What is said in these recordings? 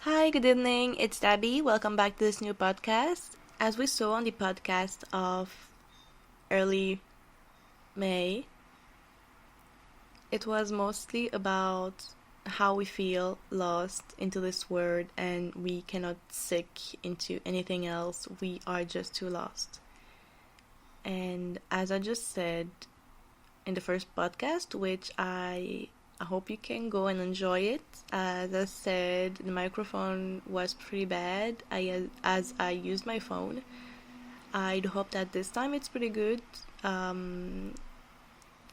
Hi, good evening. It's Debbie. Welcome back to this new podcast. As we saw on the podcast of early May, it was mostly about how we feel lost into this world and we cannot seek into anything else. We are just too lost. And as I just said in the first podcast, which I hope you can go and enjoy it. As I said, the microphone was pretty bad as I used my phone. I'd hope that this time it's pretty good.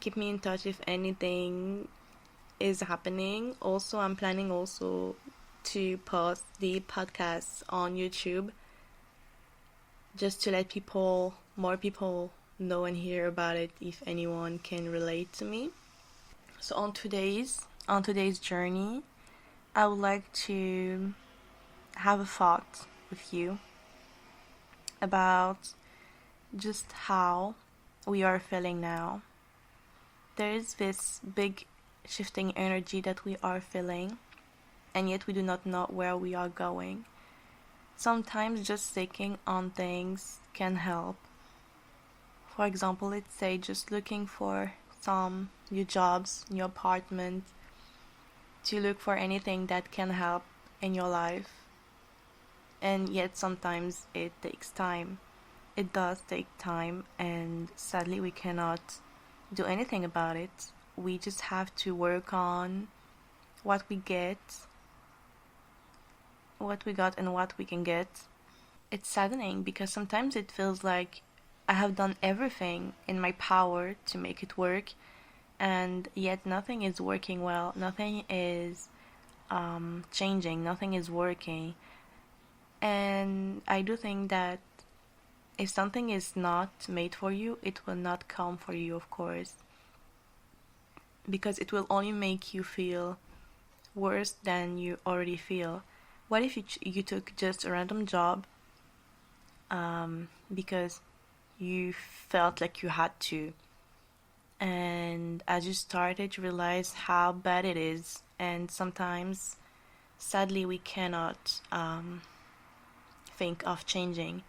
Keep me in touch if anything is happening. Also, I'm planning also to post the podcasts on YouTube just to let more people know and hear about it if anyone can relate to me. So on today's journey, I would like to have a thought with you about just how we are feeling now. There is this big shifting energy that we are feeling, and yet we do not know where we are going. Sometimes just thinking on things can help. For example, let's say just looking for some new jobs, new apartment, to look for anything that can help in your life. And yet sometimes it takes time. It does take time, and sadly we cannot do anything about it. We just have to work on what we got and what we can get. It's saddening because sometimes it feels like I have done everything in my power to make it work, and yet nothing is working well. Nothing is changing. Nothing is working. And I do think that if something is not made for you, it will not come for you, of course, because it will only make you feel worse than you already feel. What if you took just a random job because you felt like you had to, and as you started you realize how bad it is, and sometimes sadly we cannot think of changing.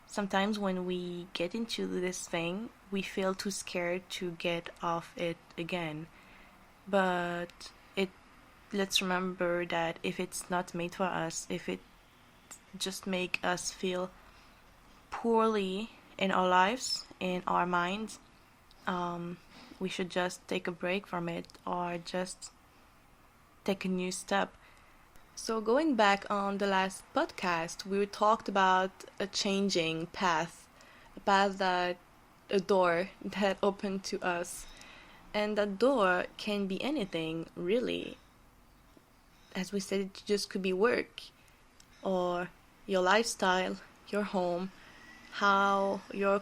Sometimes when we get into this thing we feel too scared to get off it again, but let's remember that if it's not made for us, if it just make us feel poorly in our lives, in our minds, we should just take a break from it or just take a new step. So going back on the last podcast, we talked about a changing path, a door that opened to us. And that door can be anything, really. As we said, it just could be work or your lifestyle, your home, how your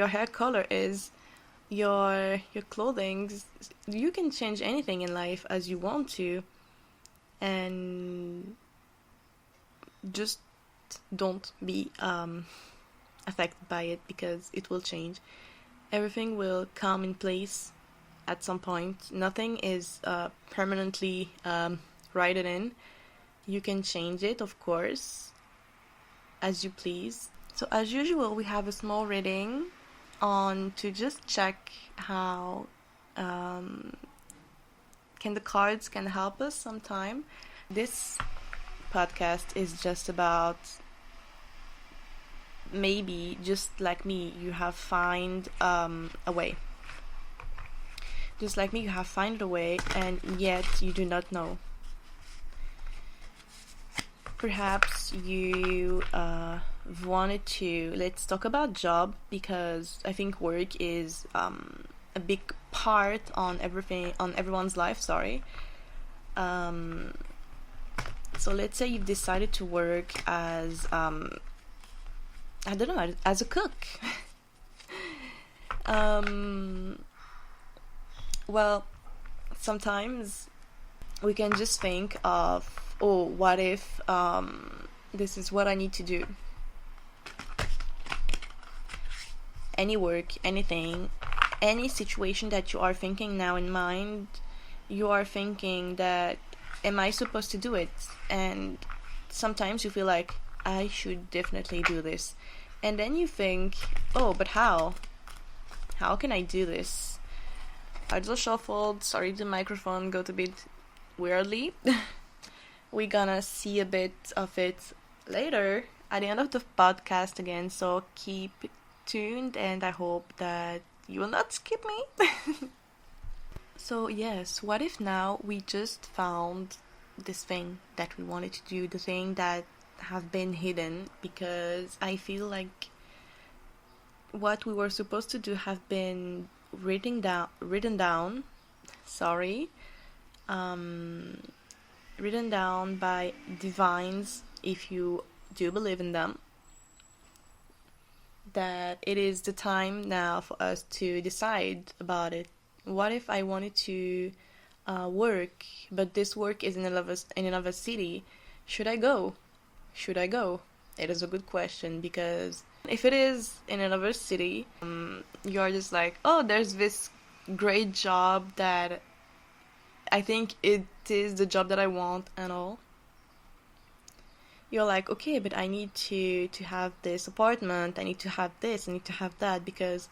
hair color is, your clothing. You can change anything in life as you want to, and just don't be affected by it, because it will change. Everything will come in place at some point. Nothing is permanently righted in. You can change it, of course, as you please. So as usual, we have a small reading on to just check how the cards can help us sometime. This podcast is just about, maybe just like me, you have found a way. Just like me, you have found a way, and yet you do not know. Perhaps you wanted to, let's talk about job, because I think work is a big part on everyone's life. So let's say you've decided to work as I don't know, as a cook. Well, sometimes we can just think of, oh, what if this is what I need to do. Any work, anything, any situation that you are thinking now in mind, you are thinking that am I supposed to do it? And sometimes you feel like I should definitely do this. And then you think, oh, but how? How can I do this? I just shuffled. Sorry, the microphone got a bit weirdly. We're gonna see a bit of it later at the end of the podcast again, so keep tuned and I hope that you will not skip me. So yes, what if now we just found this thing that we wanted to do, the thing that have been hidden, because I feel like what we were supposed to do have been written down, sorry, written down by divines, if you do believe in them, that it is the time now for us to decide about it. What if I wanted to work, but this work is in another city? Should I go? Should I go? It is a good question, because if it is in another city, you're just like, oh, there's this great job that I think it is the job that I want and all. You're like, okay, but I need to have this apartment, I need to have this, I need to have that, because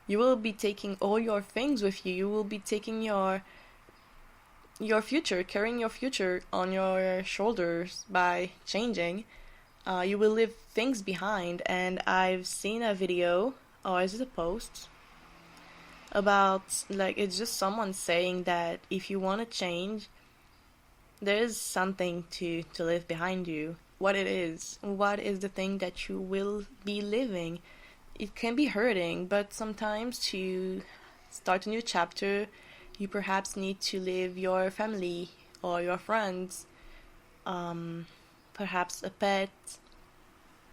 you will be taking all your things with you. You will be taking your future, carrying your future on your shoulders by changing. You will leave things behind. And I've seen a video, or is it a post, about, like, it's just someone saying that if you want to change, there is something to leave behind you. What is the thing that you will be living? It can be hurting, but sometimes to start a new chapter, you perhaps need to leave your family or your friends, perhaps a pet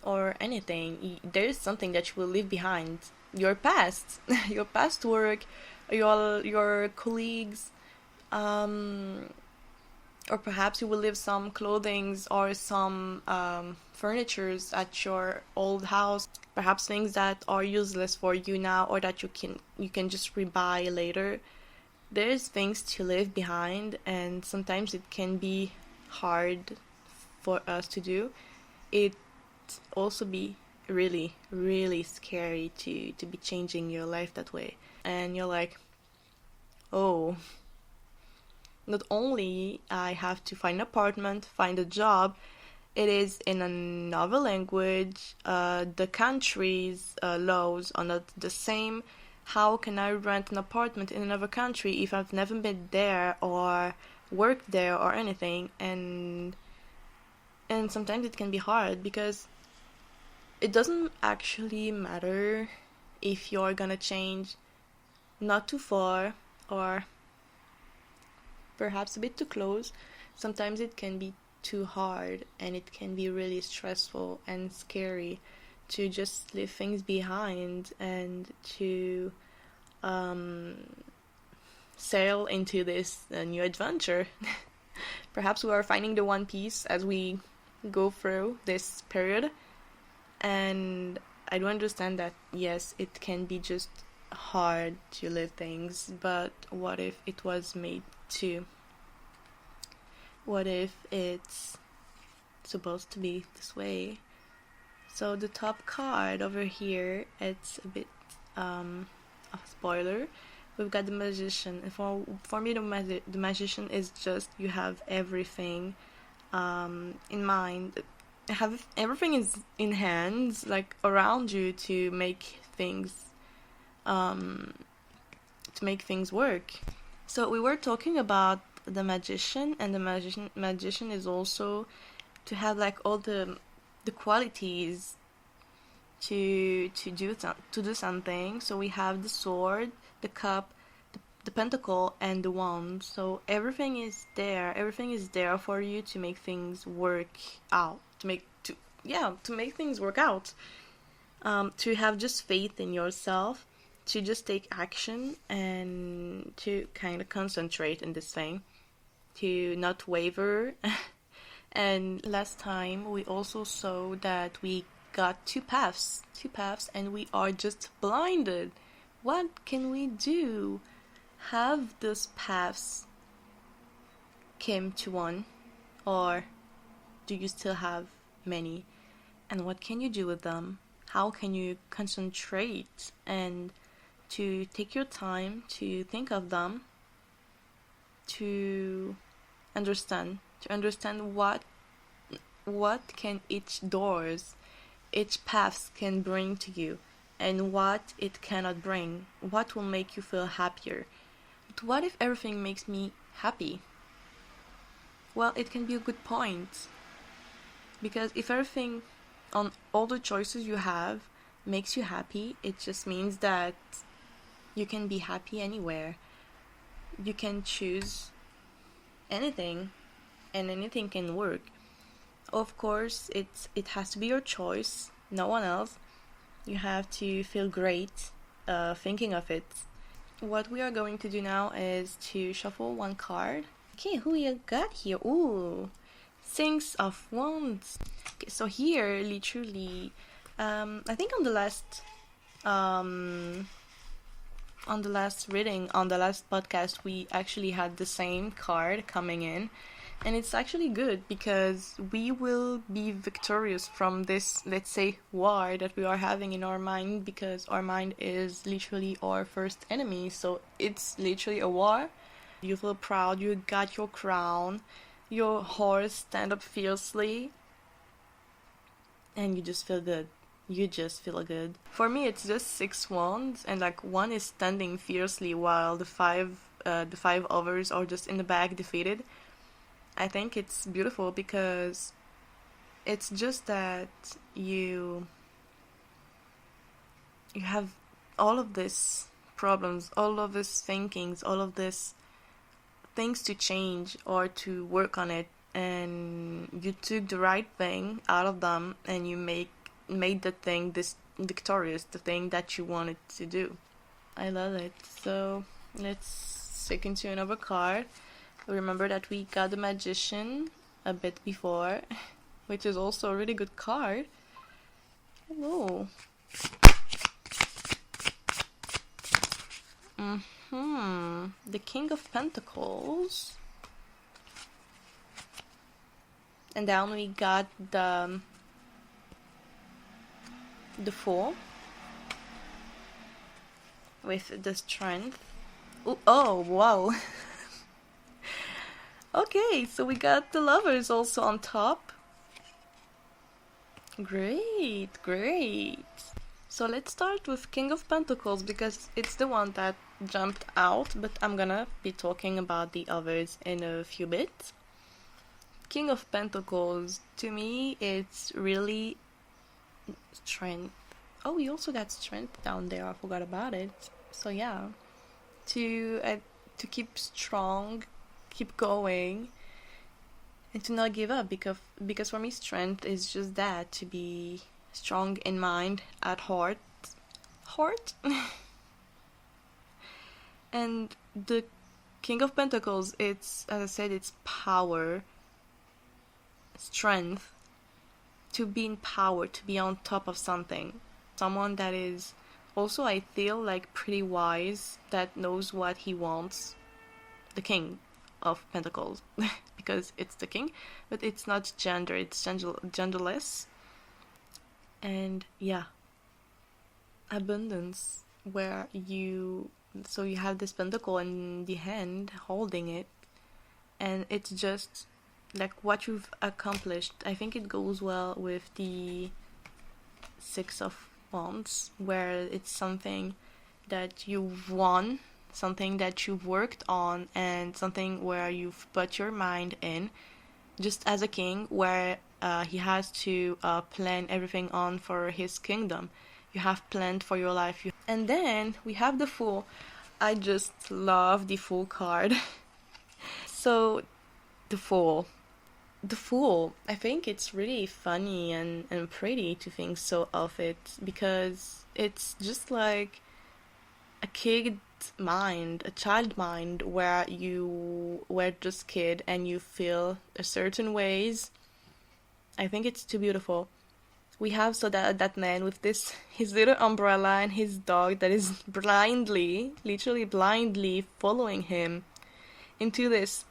or anything. There is something that you will leave behind. Your past, your past work, your colleagues, or perhaps you will leave some clothings or some furnitures at your old house. Perhaps things that are useless for you now, or that you can just rebuy later. There's things to leave behind, and sometimes it can be hard for us to do. It also be really, really scary to be changing your life that way. And you're like, oh, not only I have to find an apartment, find a job, it is in another language, the country's laws are not the same. How can I rent an apartment in another country if I've never been there or worked there or anything? And sometimes it can be hard, because it doesn't actually matter if you're gonna change not too far or perhaps a bit too close. Sometimes it can be too hard, and it can be really stressful and scary to just leave things behind and to sail into this new adventure. Perhaps we are finding the one piece as we go through this period, and I do understand that, yes, it can be just hard to leave things, but what if it was made to? What if it's supposed to be this way? So the top card over here, it's a bit a spoiler. We've got the Magician, and for me the Magician is just, you have everything in mind. Have everything is in hands, like around you, to make things work. So we were talking about the Magician, and the magician is also to have like all the qualities to do something. So we have the sword, the cup, the pentacle, and the wand. So everything is there. Everything is there for you to make things work out. To make things work out. To have just faith in yourself, to just take action, and to kind of concentrate in this thing, to not waver. And last time we also saw that we got two paths, and we are just blinded. What can we do? Have those paths came to one, Or do you still have many? And what can you do with them? How can you concentrate and to take your time to think of them, to understand what can each doors, each paths can bring to you, and what it cannot bring, what will make you feel happier. But what if everything makes me happy? Well, it can be a good point, because if everything on all the choices you have makes you happy, it just means that you can be happy anywhere. You can choose anything, and anything can work. Of course, it has to be your choice, no one else. You have to feel great thinking of it. What we are going to do now is to shuffle one card. Okay, who you got here? Ooh, Six of Wands. Okay, so here, literally, I think on the last reading, on the last podcast, we actually had the same card coming in. And it's actually good because we will be victorious from this, let's say, war that we are having in our mind, because our mind is literally our first enemy. So it's literally a war. You feel proud, you got your crown, your horse stand up fiercely, and you just feel good. You just feel good. For me, it's just 6 wands, and like one is standing fiercely while the five others are just in the back defeated. I think it's beautiful because it's just that you have all of these problems, all of these thinkings, all of these things to change or to work on it, and you took the right thing out of them and you made the thing this victorious, the thing that you wanted to do. I love it. So let's take into another card. Remember that we got the Magician a bit before, which is also a really good card. Hello. The King of Pentacles. And down we got the Fool with the Strength. Ooh, oh, wow. Okay, so we got the Lovers also on top. Great, great. So let's start with King of Pentacles because it's the one that jumped out, but I'm gonna be talking about the others in a few bits. King of Pentacles, to me, it's really strength. Oh, we also got strength down there. I forgot about it. So yeah, to keep strong, keep going, and to not give up, because for me strength is just that, to be strong in mind, at heart. And the King of Pentacles, it's, as I said, it's power, strength, to be in power, to be on top of something. Someone that is also, I feel like, pretty wise, that knows what he wants. The King of Pentacles, because it's the king, but it's not gender, it's genderless. And yeah, abundance, where you have this pentacle in the hand holding it, and it's just like what you've accomplished. I think it goes well with the Six of Wands, where it's something that you've won, something that you've worked on, and something where you've put your mind in, just as a king, where he has to plan everything on for his kingdom. You have planned for your life. And then we have the Fool. I just love the Fool card. So the Fool, I think it's really funny and pretty to think so of it, because it's just like a kid mind, a child mind, where you were just kid and you feel a certain ways. I think it's too beautiful. We have that man with his little umbrella and his dog that is literally blindly following him into this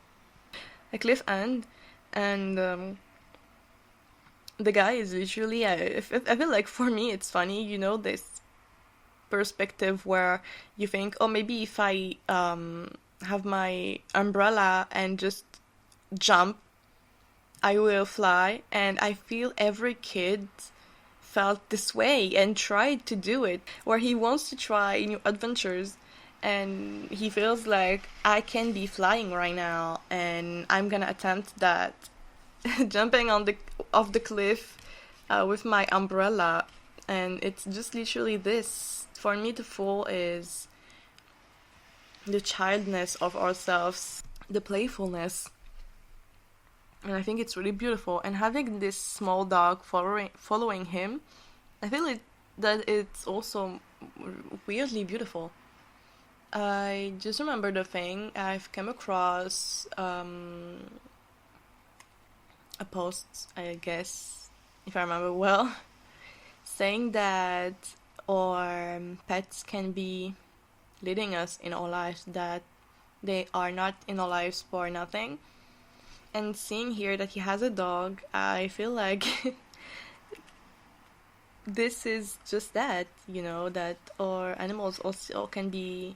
a cliff end, And the guy is literally, I feel like for me it's funny, this perspective where you think, oh, maybe if I have my umbrella and just jump, I will fly. And I feel every kid felt this way and tried to do it, where he wants to try new adventures and he feels like I can be flying right now and I'm gonna attempt that jumping on the off the cliff with my umbrella. And it's just literally this. For me, the fall is the childness of ourselves, the playfulness. And I think it's really beautiful. And having this small dog following him, I feel that it's also weirdly beautiful. I just remember the thing I've come across a post, I guess, if I remember well, saying that our pets can be leading us in our lives, that they are not in our lives for nothing. And seeing here that he has a dog, I feel like this is just that, that our animals also can be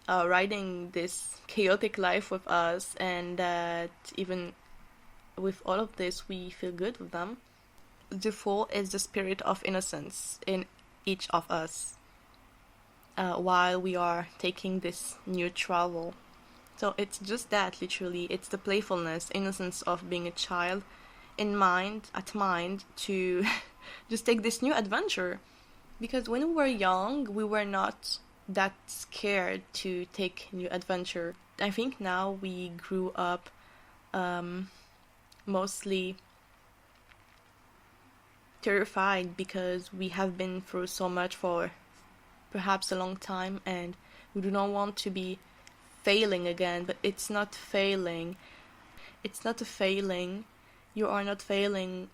riding this chaotic life with us, and that even with all of this, we feel good with them. The fall is the spirit of innocence in each of us while we are taking this new travel. So it's just that, literally. It's the playfulness, innocence of being a child at mind to just take this new adventure. Because when we were young, we were not that scared to take new adventure. I think now we grew up mostly terrified because we have been through so much for perhaps a long time, and we do not want to be failing again. But it's not failing. It's not a failing. You are not failing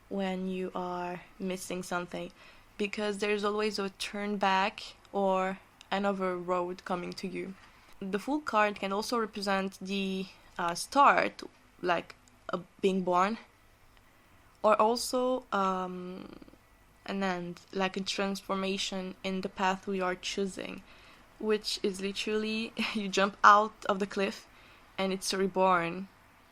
when you are missing something, because there's always a turn back or another road coming to you. The full card can also represent the start, like being born, or also an end, like a transformation in the path we are choosing, which is literally you jump out of the cliff and it's reborn.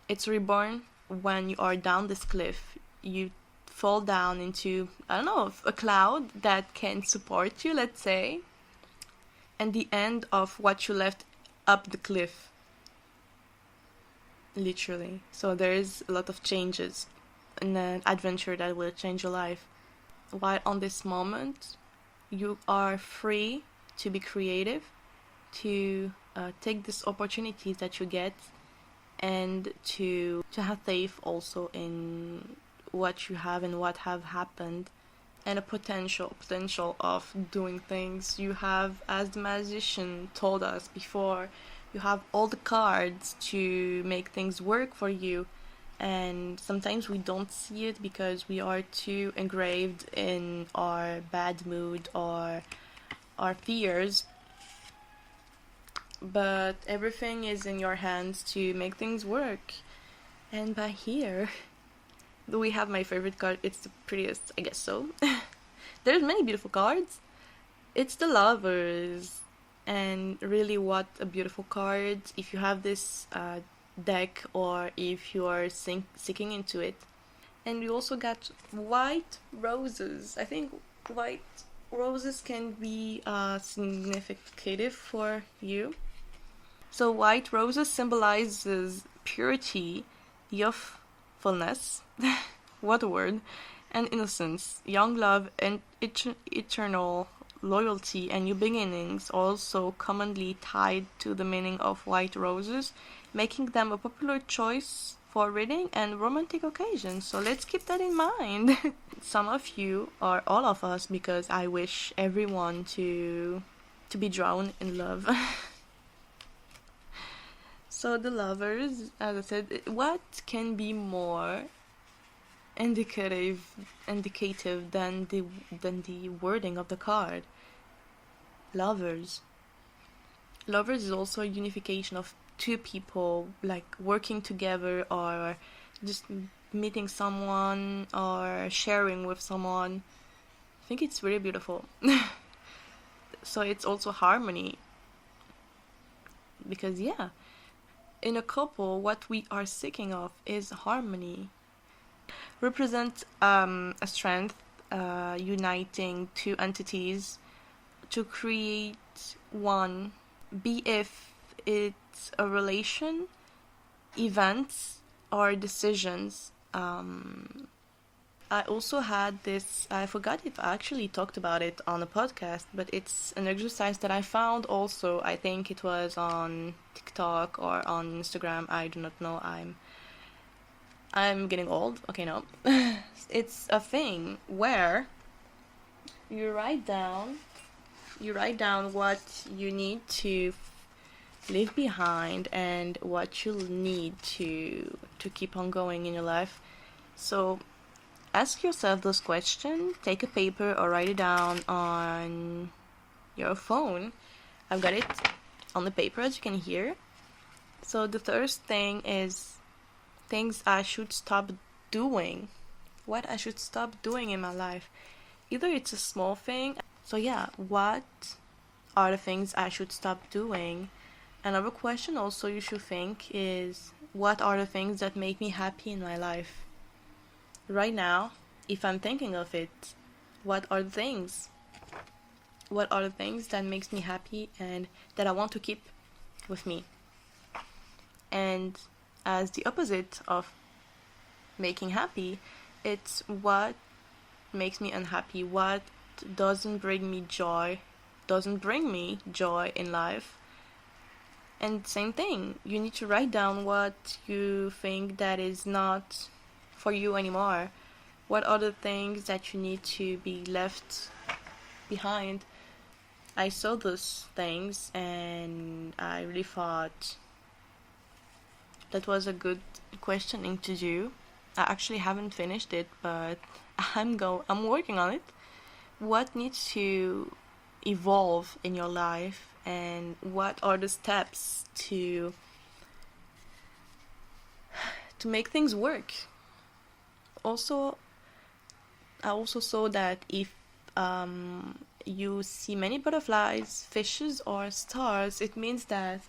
It's reborn when you are down this cliff. You fall down into, I don't know, a cloud that can support you, let's say, and the end of what you left up the cliff, literally. So there is a lot of changes in an adventure that will change your life. While on this moment, you are free to be creative, to take these opportunities that you get, and to have faith also in what you have and what have happened, and a potential of doing things. You have, as the magician told us before, you have all the cards to make things work for you. And sometimes we don't see it because we are too engraved in our bad mood or our fears. But everything is in your hands to make things work. And by here, we have my favorite card. It's the prettiest, I guess so. There's many beautiful cards. It's the Lovers. And really, what a beautiful card. If you have this deck, or if you are seeking into it. And we also got white roses. I think white roses can be significative for you. So white roses symbolizes purity, youthfulness, what a word, and innocence, young love, and eternal loyalty and new beginnings, also commonly tied to the meaning of white roses, making them a popular choice for wedding and romantic occasions. So let's keep that in mind. Some of you, or all of us, because I wish everyone to be drawn in love. So the Lovers, as I said, what can be more indicative than the wording of the card? Lovers. Lovers is also a unification of two people, like working together or just meeting someone or sharing with someone. I think it's really beautiful. So it's also harmony, because yeah, in a couple what we are seeking of is harmony. Represent a strength, uniting two entities to create one, be if it's a relation, events, or decisions. I also had this, I forgot if I actually talked about it on a podcast, but it's an exercise that I found also. I think it was on TikTok or on Instagram. I do not know. I'm getting old. Okay, no. It's a thing where you write down what you need to leave behind and what you'll need to keep on going in your life. So ask yourself those questions. Take a paper or write it down on your phone. I've got it on the paper, as you can hear. So the first thing is things I should stop doing. What I should stop doing in my life. Either it's a small thing. So yeah, what are the things I should stop doing? Another question also you should think is, what are the things that make me happy in my life? Right now, if I'm thinking of it, what are the things? What are the things that makes me happy and that I want to keep with me? And as the opposite of making happy, it's what makes me unhappy, what doesn't bring me joy in life. And same thing, you need to write down what you think that is not for you anymore. What are the things that you need to be left behind? I saw those things and I really thought that was a good questioning to do. I actually haven't finished it, but I'm working on it. What needs to evolve in your life, and what are the steps to make things work? Also, I also saw that if you see many butterflies, fishes, or stars, it means that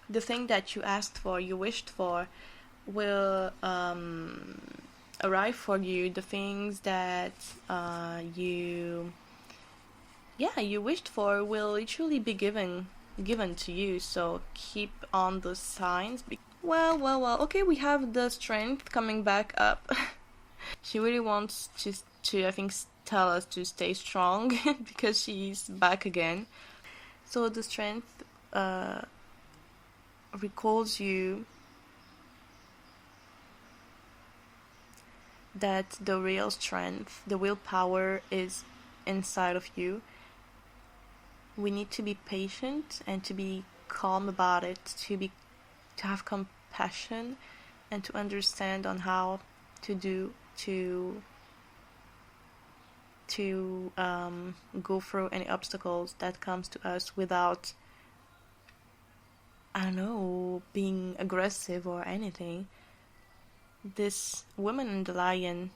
the thing that you asked for, you wished for, will arrive for you. The things that you wished for will literally be given to you. So keep on those signs. Well. Okay, we have the strength coming back up. She really wants to I think tell us to stay strong because she's back again. So the strength recalls you that the real strength, the willpower, is inside of you. We need to be patient and to be calm about it, to have compassion and to understand on how to go through any obstacles that comes to us without, I don't know, being aggressive or anything. This Woman and the Lion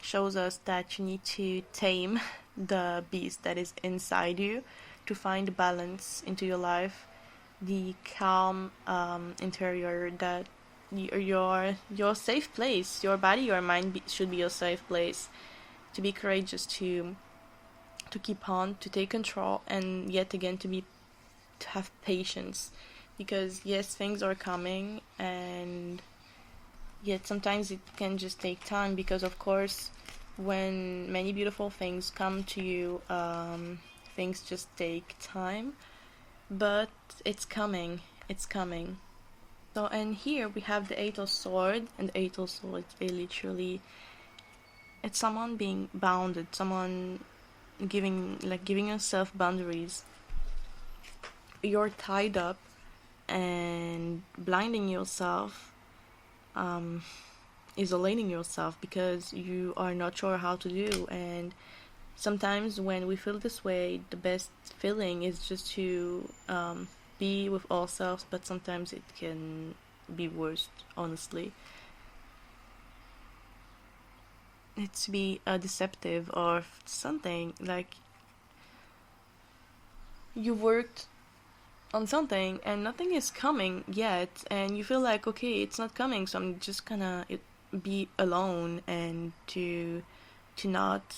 shows us that you need to tame the beast that is inside you to find balance into your life, the calm interior, that your safe place. Your body, your mind should be your safe place. To be courageous, to keep on, to take control, and yet again to have patience, because yes, things are coming, and yet sometimes it can just take time, because of course when many beautiful things come to you, things just take time, but it's coming. So, and here we have the Eight of Swords, and the Eight of Swords is literally, it's someone being bounded, someone giving yourself boundaries. You're tied up and blinding yourself, isolating yourself because you are not sure how to do. And sometimes when we feel this way, the best feeling is just to be with ourselves, but sometimes it can be worse, honestly. It's to be deceptive or something. Like, you worked on something and nothing is coming yet, and you feel like, okay, it's not coming, so I'm just gonna be alone, and to not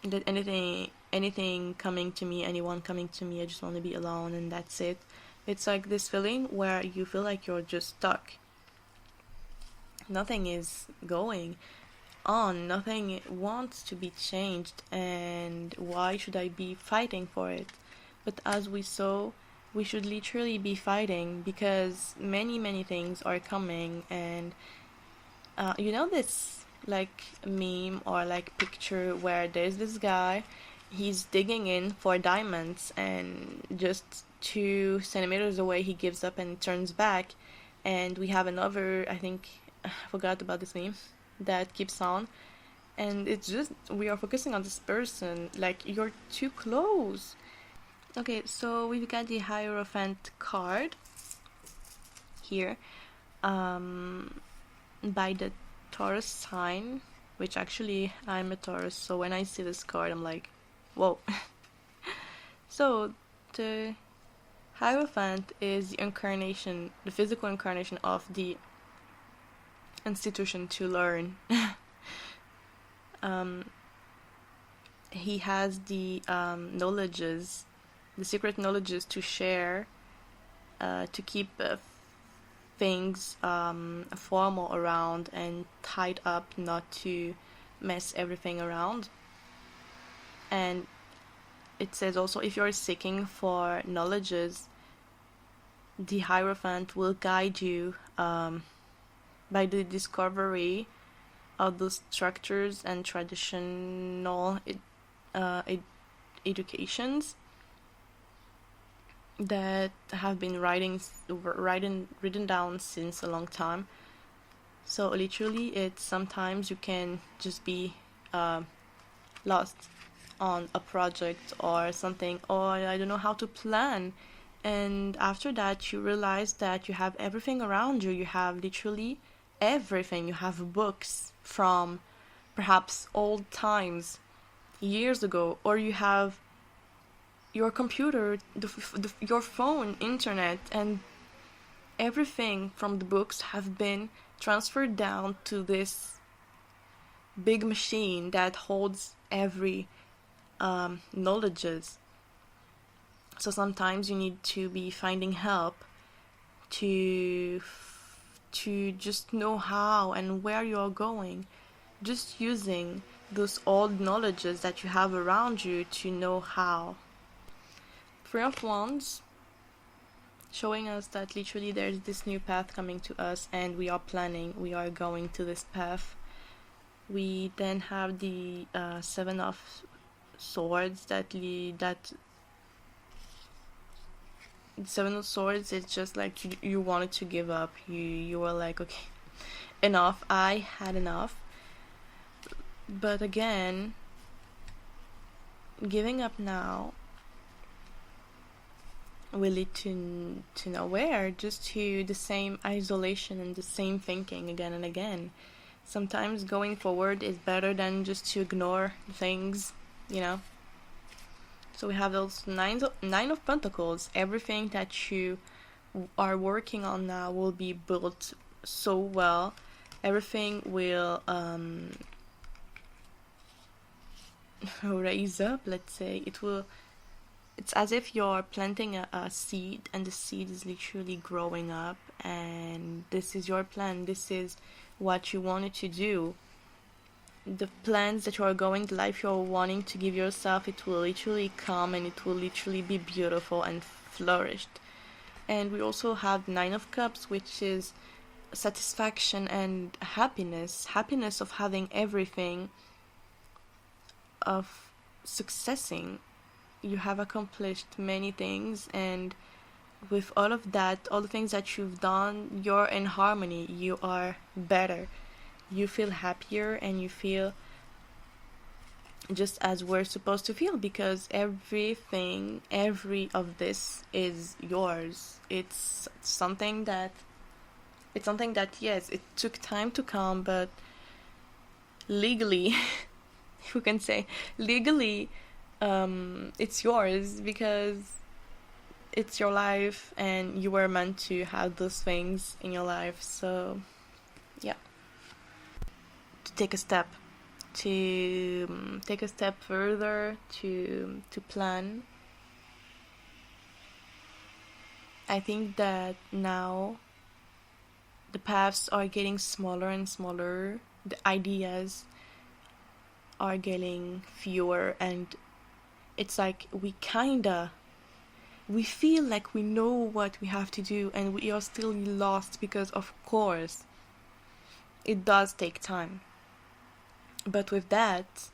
let anything coming to me, anyone coming to me. I just want to be alone, and that's it. It's like this feeling where you feel like you're just stuck. Nothing is going on, nothing wants to be changed, and why should I be fighting for it? But as we saw, we should literally be fighting, because many things are coming. And you know this like meme or like picture where there's this guy, he's digging in for diamonds, and just 2 centimeters away he gives up and turns back. And we have another, I think, I forgot about this meme, that keeps on. And it's just, we are focusing on this person, like, you're too close. Okay, so we've got the Hierophant card here, by the Taurus sign, which actually I'm a Taurus, so when I see this card I'm like, whoa. So the Hierophant is the incarnation, the physical incarnation of the institution to learn. He has the knowledges, the secret knowledges to share, to keep things formal around and tied up, not to mess everything around. And it says also, if you're seeking for knowledges, the Hierophant will guide you by the discovery of those structures and traditional educations that have been written down since a long time. So literally, it's sometimes you can just be lost on a project or something, or I don't know how to plan. And after that, you realize that you have everything around you. You have literally everything. You have books from perhaps old times, years ago, or you have your computer, your phone, internet, and everything from the books have been transferred down to this big machine that holds every knowledges. So sometimes you need to be finding help to just know how and where you're going, just using those old knowledges that you have around you to know how. Three of Wands, showing us that literally there's this new path coming to us, and we are planning, we are going to this path. We then have the Seven of Swords, that Seven of Swords is just like you wanted to give up. You were like, okay, enough, I had enough. But again, giving up now will lead to nowhere, just to the same isolation and the same thinking again and again. Sometimes going forward is better than just to ignore things, you know. So we have those nine of Pentacles. Everything that you are working on now will be built so well. Everything will raise up, let's say. It's as if you're planting a seed, and the seed is literally growing up, and this is your plan. This is what you wanted to do. The plans that you are going, the life you're wanting to give yourself, it will literally come, and it will literally be beautiful and flourished. And we also have Nine of Cups, which is satisfaction and happiness of having everything, of successing. You have accomplished many things, and with all of that, all the things that you've done, you're in harmony, you are better, you feel happier, and you feel just as we're supposed to feel, because every of this is yours. It's something that yes, it took time to come, but legally, who can say legally, it's yours because it's your life and you were meant to have those things in your life. So yeah, to take a step, to take a step further, to plan. I think that now the paths are getting smaller and smaller, the ideas are getting fewer, and it's like we feel like we know what we have to do, and we are still lost because, of course, it does take time. But with that,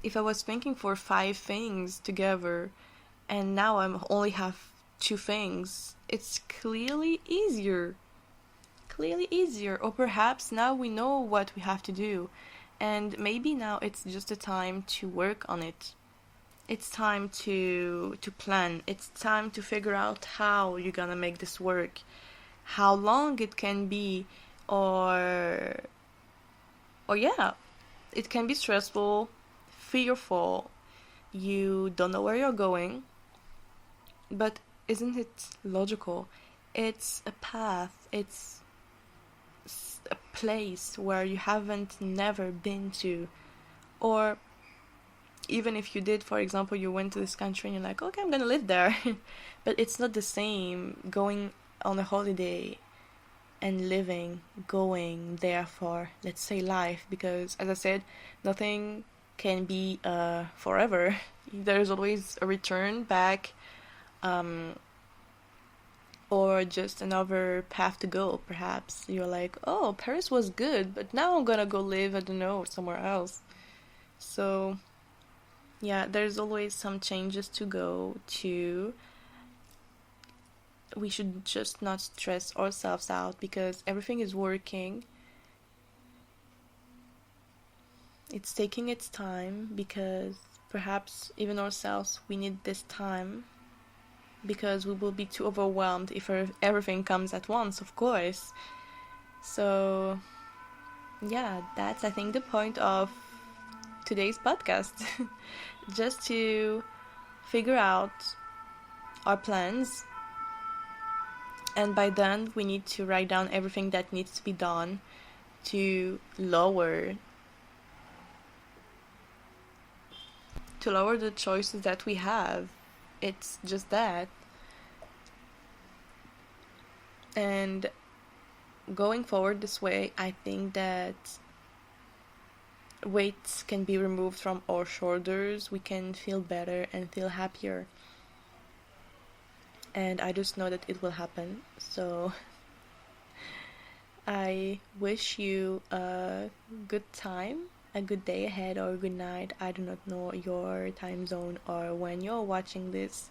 if I was thinking for 5 things together and now I only have 2 things, it's clearly easier. Clearly easier. Or perhaps now we know what we have to do, and maybe now it's just a time to work on it. It's time to plan. It's time to figure out how you're gonna make this work, how long it can be, or yeah, it can be stressful, fearful. You don't know where you're going, but isn't it logical? It's a path. It's a place where you haven't never been to, or even if you did, for example, you went to this country and you're like, okay, I'm gonna live there. But it's not the same going on a holiday and going there for, let's say, life, because as I said, nothing can be forever. There's always a return back, um, or just another path to go. Perhaps you're like, oh, Paris was good, but now I'm gonna go live, I don't know, somewhere else. So yeah, there's always some changes to go to. We should just not stress ourselves out because everything is working. It's taking its time because perhaps even ourselves, we need this time because we will be too overwhelmed if everything comes at once, of course. So yeah, that's, I think, the point of today's podcast. Just to figure out our plans, and by then we need to write down everything that needs to be done to lower the choices that we have. It's just that. And going forward this way, I think that weights can be removed from our shoulders. We can feel better and feel happier. And I just know that it will happen. So I wish you a good time, a good day ahead, or a good night. I do not know your time zone or when you're watching this.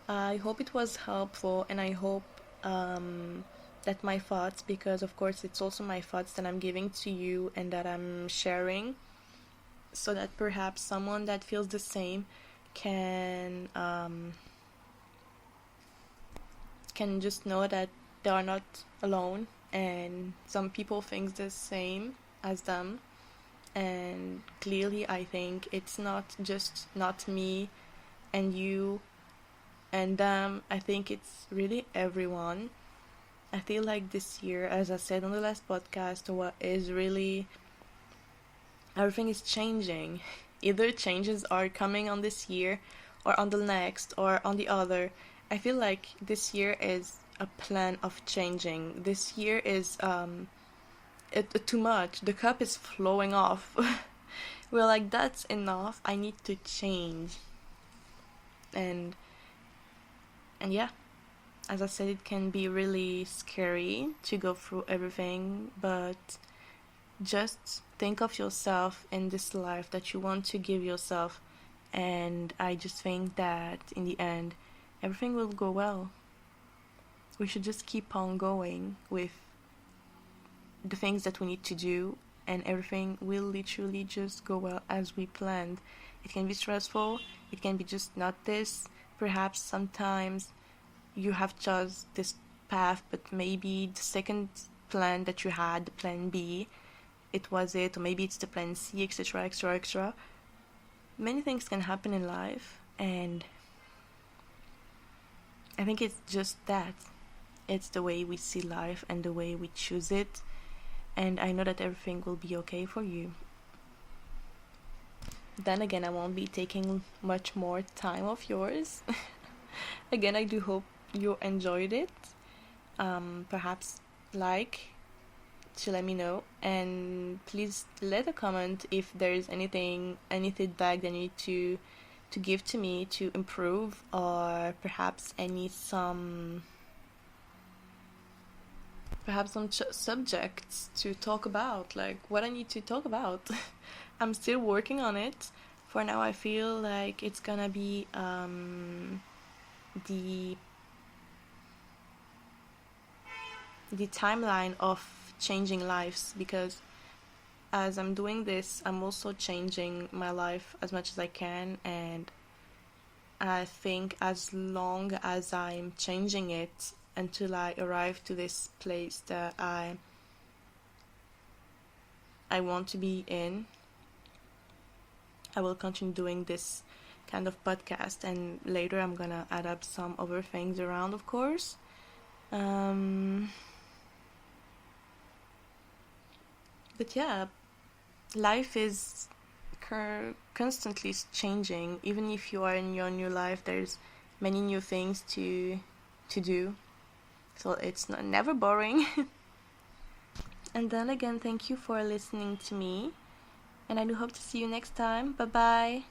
I hope it was helpful, and I hope that my thoughts, because of course it's also my thoughts that I'm giving to you and that I'm sharing, so that perhaps someone that feels the same can just know that they are not alone, and some people think the same as them. And clearly I think it's not just not me and you and them. I think it's really everyone. I feel like this year, as I said on the last podcast, what is really, everything is changing. Either changes are coming on this year or on the next or on the other. I feel like this year is a plan of changing. This year is too much. The cup is flowing off. We're like, that's enough. I need to change. And yeah, as I said, it can be really scary to go through everything, but just think of yourself in this life that you want to give yourself, and I just think that in the end everything will go well. We should just keep on going with the things that we need to do, and everything will literally just go well as we planned. It can be stressful, it can be just not this. Perhaps sometimes you have chose this path, but maybe the second plan that you had, the plan B, it was it, or maybe it's the plan C, etc., etc., etc. Many things can happen in life, and I think it's just that. It's the way we see life and the way we choose it, and I know that everything will be okay for you. Then again, I won't be taking much more time of yours. Again, I do hope you enjoyed it. Perhaps like to let me know, and please let a comment if there is anything, any feedback that you need to give to me to improve, or perhaps some subjects to talk about, like what I need to talk about. I'm still working on it. For now, I feel like it's gonna be the timeline of changing lives, because as I'm doing this, I'm also changing my life as much as I can, and I think as long as I'm changing it until I arrive to this place that I want to be in, I will continue doing this kind of podcast, and later I'm gonna add up some other things around, of course. But yeah, life is constantly changing. Even if you are in your new life, there's many new things to do. So it's never boring. And then again, thank you for listening to me. And I do hope to see you next time. Bye bye.